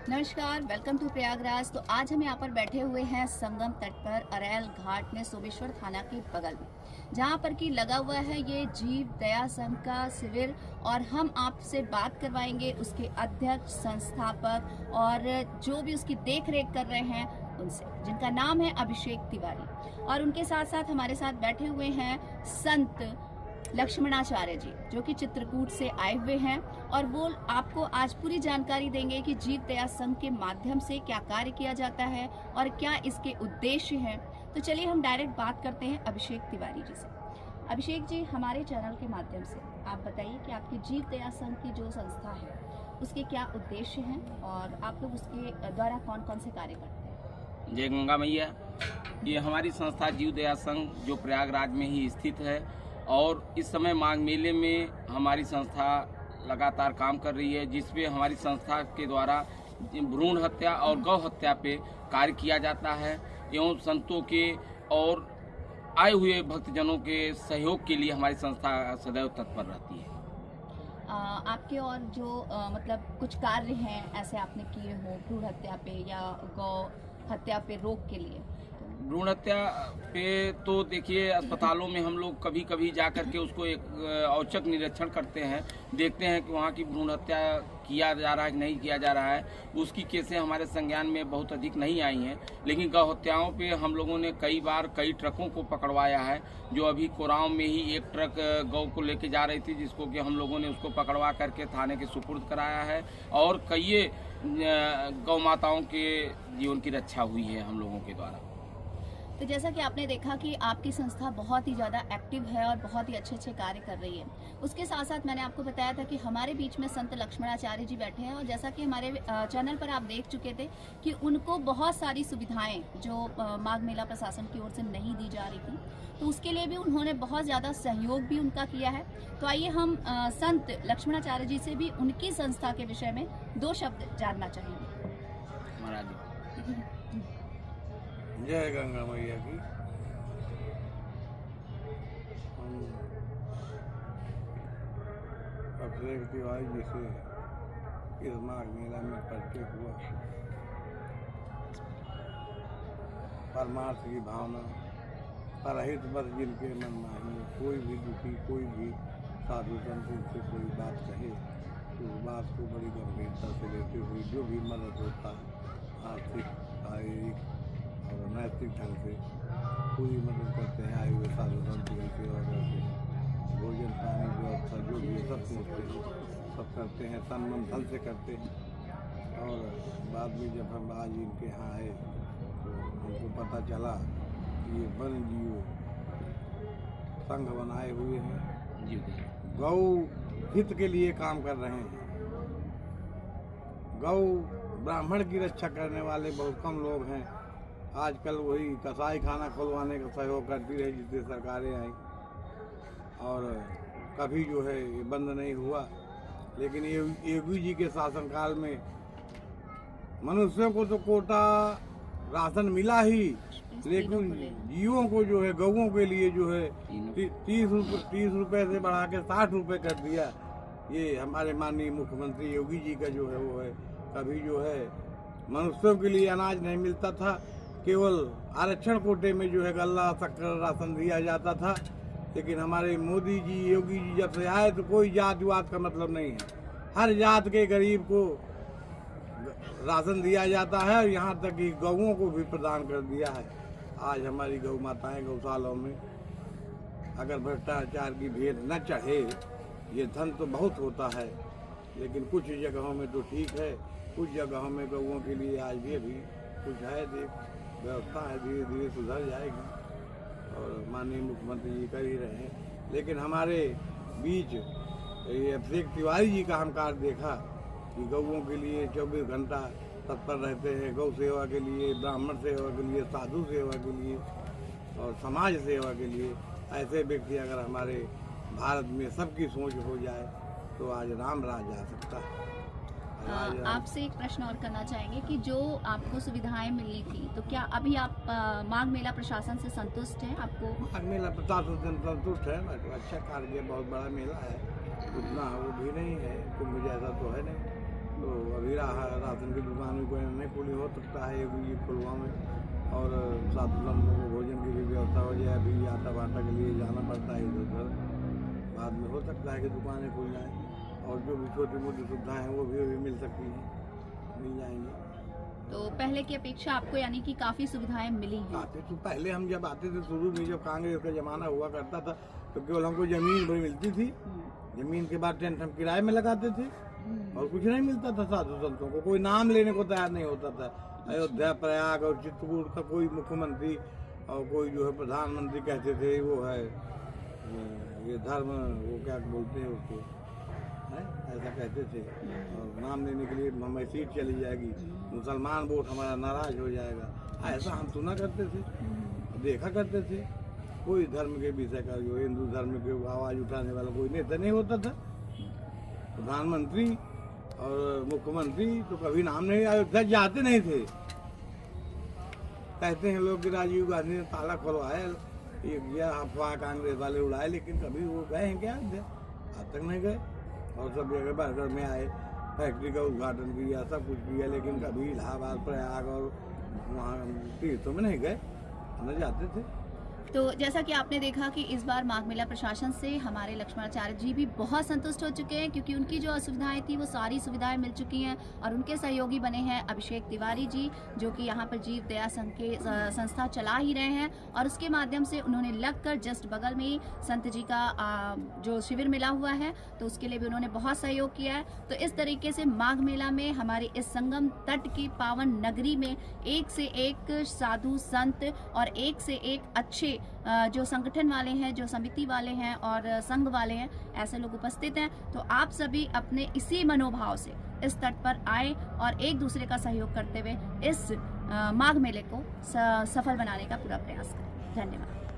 नमस्कार, welcome to Prayagraj. तो आज हम यहाँ पर बैठे हुए हैं संगम तट पर अरैल घाट में सोमेश्वर थाना के बगल में, जहाँ पर कि लगा हुआ है ये जीव दया संघ का शिविर। और हम आपसे बात करवाएंगे उसके अध्यक्ष, संस्थापक और जो भी उसकी देख रेख कर रहे हैं उनसे, जिनका नाम है अभिषेक तिवारी। और उनके साथ साथ हमारे साथ बैठे हुए हैं संत लक्ष्मणाचार्य जी, जो कि चित्रकूट से आए हुए हैं। और वो आपको आज पूरी जानकारी देंगे कि जीव दया संघ के माध्यम से क्या कार्य किया जाता है और क्या इसके उद्देश्य हैं। तो चलिए हम डायरेक्ट बात करते हैं अभिषेक तिवारी जी से। अभिषेक जी, हमारे चैनल के माध्यम से आप बताइए कि आपकी जीव दया संघ की जो संस्था है उसके क्या उद्देश्य हैं और आप लोग उसके द्वारा कौन कौन से कार्य करते हैं। जय गंगा मैया। ये हमारी संस्था जीव दया संघ जो प्रयागराज में ही स्थित है और इस समय माघ मेले में हमारी संस्था लगातार काम कर रही है, जिसमें हमारी संस्था के द्वारा भ्रूण हत्या और गौ हत्या पे कार्य किया जाता है एवं संतों के और आए हुए भक्तजनों के सहयोग के लिए हमारी संस्था सदैव तत्पर रहती है। आपके और जो मतलब कुछ कार्य हैं ऐसे आपने किए हो भ्रूण हत्या पे या गौ हत्या पे रोक के लिए? भ्रूण हत्या पे तो देखिए, अस्पतालों में हम लोग कभी कभी जा कर के उसको एक औचक निरीक्षण करते हैं, देखते हैं कि वहाँ की भ्रूण हत्या किया जा रहा है कि नहीं किया जा रहा है। उसकी केसें हमारे संज्ञान में बहुत अधिक नहीं आई हैं, लेकिन गौ हत्याओं पे हम लोगों ने कई बार कई ट्रकों को पकड़वाया है। जो अभी कोरांव में ही एक ट्रक गौ को लेके जा रही थी, जिसको कि हम लोगों ने उसको पकड़वा करके थाने के सुपुर्द कराया है और कई गौ माताओं के जीवन की रक्षा हुई है हम लोगों के द्वारा। तो जैसा कि आपने देखा कि आपकी संस्था बहुत ही ज़्यादा एक्टिव है और बहुत ही अच्छे अच्छे कार्य कर रही है। उसके साथ साथ मैंने आपको बताया था कि हमारे बीच में संत लक्ष्मणाचार्य जी बैठे हैं और जैसा कि हमारे चैनल पर आप देख चुके थे कि उनको बहुत सारी सुविधाएं जो माघ मेला प्रशासन की ओर से नहीं दी जा रही थी, तो उसके लिए भी उन्होंने बहुत ज़्यादा सहयोग भी उनका किया है। तो आइए हम संत लक्ष्मणाचार्य जी से भी उनकी संस्था के विषय में 2 शब्द जानना चाहेंगे। महाराज जय गंगा मैया की। हम अभिषेक तिवारी जी से इस माघ मेला में परिचय हुआ। परमार्थ की भावना परहित बस जिनके मन माही, कोई भी दुखी, कोई भी साधु संत से कोई बात कहे तो उस बात को बड़ी गंभीरता से लेते हुए जो भी मदद होता है आर्थिक, शारीरिक और नैतिक ढंग से पूरी मदद करते हैं। आए हुए साधु संतों की सेवा करते हैं, भोजन पानी व्यवस्था जो भी सब पूछते हैं, सब करते हैं, तन मन धन से करते हैं। और बाद में जब हम आज इनके यहाँ आए तो हमको पता चला कि ये वन्य जीव संघ बनाए हुए हैं, गौ हित के लिए काम कर रहे हैं। गौ ब्राह्मण की रक्षा करने वाले बहुत कम लोग हैं। आजकल वही कसाई खाना खुलवाने का सहयोग करती रही जितनी सरकारें आई, और कभी जो है ये बंद नहीं हुआ। लेकिन योगी जी के शासनकाल में मनुष्यों को तो कोटा राशन मिला ही, लेकिन जीवों को जो है, गौओं के लिए जो है 30 रुपये से बढ़ा के 60 रुपये कर दिया। ये हमारे माननीय मुख्यमंत्री योगी जी का जो है वो है। कभी जो है मनुष्यों के लिए अनाज नहीं मिलता था, केवल आरक्षण कोटे में जो है गल्ला शक्कर राशन दिया जाता था। लेकिन हमारे मोदी जी, योगी जी जब से आए तो कोई जातिवाद का मतलब नहीं है, हर जात के गरीब को राशन दिया जाता है और यहाँ तक कि गौओं को भी प्रदान कर दिया है। आज हमारी गौ माताएँ गौशालों में अगर भ्रष्टाचार की भेद न चढ़े, ये धन तो बहुत होता है, लेकिन कुछ जगहों में तो ठीक है, कुछ जगहों में गौओं के लिए आज भी कुछ है व्यवस्था है, धीरे धीरे सुधर जाएगी और माननीय मुख्यमंत्री जी कर ही रहे हैं। लेकिन हमारे बीच ये अभिषेक तिवारी जी का हम कार्य देखा कि गौओं के लिए 24 घंटा तत्पर रहते हैं, गौ सेवा के लिए, ब्राह्मण सेवा के लिए, साधु सेवा के लिए और समाज सेवा के लिए। ऐसे व्यक्ति अगर हमारे भारत में सबकी सोच हो जाए तो आज राम राज आ सकता है। आपसे एक प्रश्न और करना चाहेंगे कि जो आपको सुविधाएं मिली थी, तो क्या अभी आप माघ मेला प्रशासन से संतुष्ट हैं? आपको माघ मेला प्रशासन से संतुष्ट है ना? अच्छा कार्य, बहुत बड़ा मेला है, उतना वो भी नहीं है, कुंभ जैसा तो है नहीं। तो अभी राशन की दुकान भी कोई नहीं खुली, हो सकता है ये खुलवा में, और साधु संतों को भोजन की भी व्यवस्था हो जाए। अभी आटा वाटा के लिए जाना पड़ता है इधर उधर, बाद में हो सकता है कि दुकानें खुल जाएँ, और जो भी छोटी मोटी सुविधाएँ हैं वो भी अभी मिल सकती हैं, मिल जाएंगी। तो पहले की अपेक्षा आपको यानी कि काफ़ी सुविधाएं मिली हैं। आते तो पहले हम जब आते थे शुरू में, जब कांग्रेस का जमाना हुआ करता था, तो केवल हमको जमीन भी मिलती थी, जमीन के बाद टेंट हम किराए में लगाते थे और कुछ नहीं मिलता था। साधु संतों को कोई नाम लेने को तैयार नहीं होता था। अयोध्या, प्रयाग और चित्रकूट का कोई मुख्यमंत्री और कोई जो है प्रधानमंत्री कहते थे वो है ये धर्म, वो क्या बोलते हैं उसको, है ऐसा कहते थे, और नाम लेने के लिए हमें सीट चली जाएगी, मुसलमान वोट हमारा नाराज हो जाएगा, ऐसा हम सुना करते थे, देखा करते थे। कोई धर्म के विषय का, जो हिंदू धर्म के आवाज़ उठाने वाला कोई नेता नहीं होता था। प्रधानमंत्री और मुख्यमंत्री तो कभी नाम नहीं, अयोध्या जाते नहीं थे। कहते हैं लोग कि राजीव गांधी ने ताला खुलवाया, ये किया, अफवाह कांग्रेस वाले उड़ाए, लेकिन कभी वो गए हैं क्या अयोध्या? आज तक नहीं गए। और सब जगह बरगढ़ में आए, फैक्ट्री का उद्घाटन किया, सब कुछ किया, लेकिन कभी इलाहाबाद, प्रयाग और वहाँ तीर्थों में नहीं गए, न जाते थे। तो जैसा कि आपने देखा कि इस बार माघ मेला प्रशासन से हमारे लक्ष्मणाचार्य जी भी बहुत संतुष्ट हो चुके हैं, क्योंकि उनकी जो असुविधाएं थी वो सारी सुविधाएं मिल चुकी हैं, और उनके सहयोगी बने हैं अभिषेक तिवारी जी, जो कि यहाँ पर जीव दया संघ के संस्था चला ही रहे हैं, और उसके माध्यम से उन्होंने लगकर जस्ट बगल में ही संत जी का जो शिविर मिला हुआ है, तो उसके लिए भी उन्होंने बहुत सहयोग किया है। तो इस तरीके से माघ मेला में हमारे इस संगम तट की पावन नगरी में एक से एक साधु संत और एक से एक अच्छे जो संगठन वाले हैं, जो समिति वाले हैं और संघ वाले हैं, ऐसे लोग उपस्थित हैं। तो आप सभी अपने इसी मनोभाव से इस तट पर आए और एक दूसरे का सहयोग करते हुए इस माघ मेले को सफल बनाने का पूरा प्रयास करें। धन्यवाद।